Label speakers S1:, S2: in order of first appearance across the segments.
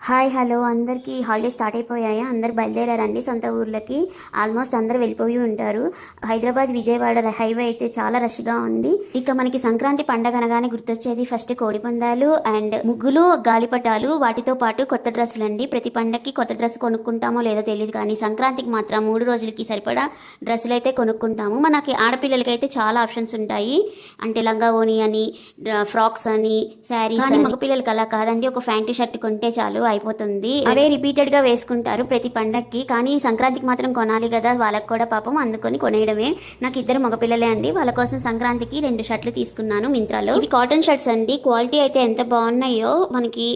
S1: Hi hello అందరికీ holiday start అయిపోయాయి. అందరు బయలుదేరారండి సొంత ఊర్లకి. ఆల్మోస్ట్ అందరు వెళ్ళిపోయి ఉంటారు. హైదరాబాద్ విజయవాడ హైవే అయితే చాలా రష్గా ఉంది. ఇక మనకి సంక్రాంతి పండగ అనగానే గుర్తొచ్చేది ఫస్ట్ కోడిపందాలు అండ్ ముగ్గులు, గాలిపటాలు, వాటితో పాటు కొత్త డ్రెస్సులు అండి. ప్రతి పండగకి కొత్త డ్రెస్ కొనుక్కుంటామో లేదో తెలియదు, కానీ సంక్రాంతికి మాత్రం 3 రోజులకి సరిపడా డ్రెస్సులు అయితే కొనుక్కుంటాము. మనకి ఆడపిల్లలకి అయితే చాలా ఆప్షన్స్ ఉంటాయి. అంటే లంగా ఓని అని, ఫ్రాక్స్ అని, శారీస్ అని. మగపిల్లలకి అలా కాదండి, ఒక ప్యాంటు షర్ట్ కొంటే చాలు అయిపోతుంది. అవే రిపీటెడ్ గా వేసుకుంటారు ప్రతి పండక్కి. కానీ సంక్రాంతికి మాత్రం కొనాలి కదా, వాళ్ళకి కూడా పాపం అందుకొని కొనేయడమే. నాకు 2 మగపిల్లలే అండి. వాళ్ళ కోసం సంక్రాంతికి 2 షర్ట్లు తీసుకున్నాను మింత్రాలో. ఇవి కాటన్ షర్ట్స్ అండి. క్వాలిటీ అయితే ఎంత బాగున్నాయో, మనకి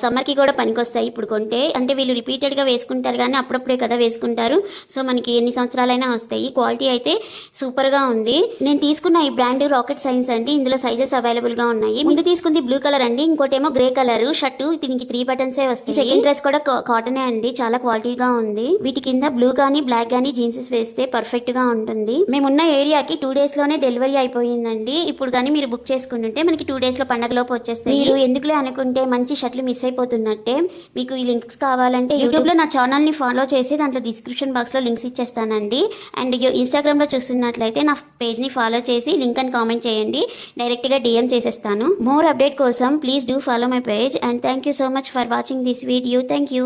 S1: సమ్మర్ కి కూడా పనికొస్తాయి ఇప్పుడు కొంటే. అంటే వీళ్ళు రిపీటెడ్ గా వేసుకుంటారు కానీ అప్పుడప్పుడే కదా వేసుకుంటారు. సో మనకి ఎన్ని సంవత్సరాలైనా వస్తాయి. క్వాలిటీ అయితే సూపర్ గా ఉంది. నేను తీసుకున్న ఈ బ్రాండ్ రాకెట్ సైన్స్ అండి. ఇందులో సైజెస్ అవైలబుల్ గా ఉన్నాయి. ముందు తీసుకుంది బ్లూ కలర్ అండి, ఇంకోటేమో గ్రే కలర్ షర్టు. దీనికి 3 బటన్స్ వస్తాయి. సెకండ్ డ్రెస్ కూడా కాటనే అండి, చాలా క్వాలిటీగా ఉంది. వీటి కింద బ్లూ గానీ బ్లాక్ గానీ జీన్సెస్ వేస్తే పర్ఫెక్ట్ గా ఉంటుంది. మేమున్న ఏరియాకి 2 days లోనే డెలివరీ అయిపోయిందండి. ఇప్పుడు కానీ మీరు బుక్ చేసుకుంటుంటే మనకి 2 days లో పండగలోపు వచ్చేస్తాయి. మీరు ఎందుకులే అనుకుంటే మంచి షర్ట్లు మిస్ అయిపోతున్నట్టే. మీకు ఈ లింక్స్ కావాలంటే యూట్యూబ్ లో నా ఛానల్ ని ఫాలో చేసి దాంట్లో డిస్క్రిప్షన్ బాక్స్ లో లింక్స్ ఇచ్చేస్తానండి. అండ్ ఇన్స్టాగ్రామ్ లో చూస్తున్నట్లయితే నా పేజ్ ని ఫాలో చేసి లింక్ అని కామెంట్ చేయండి, డైరెక్ట్ గా DM చేసేస్తాను. మోర్ అప్డేట్ కోసం please do follow my page. And thank you so much for watching this video. Thank you.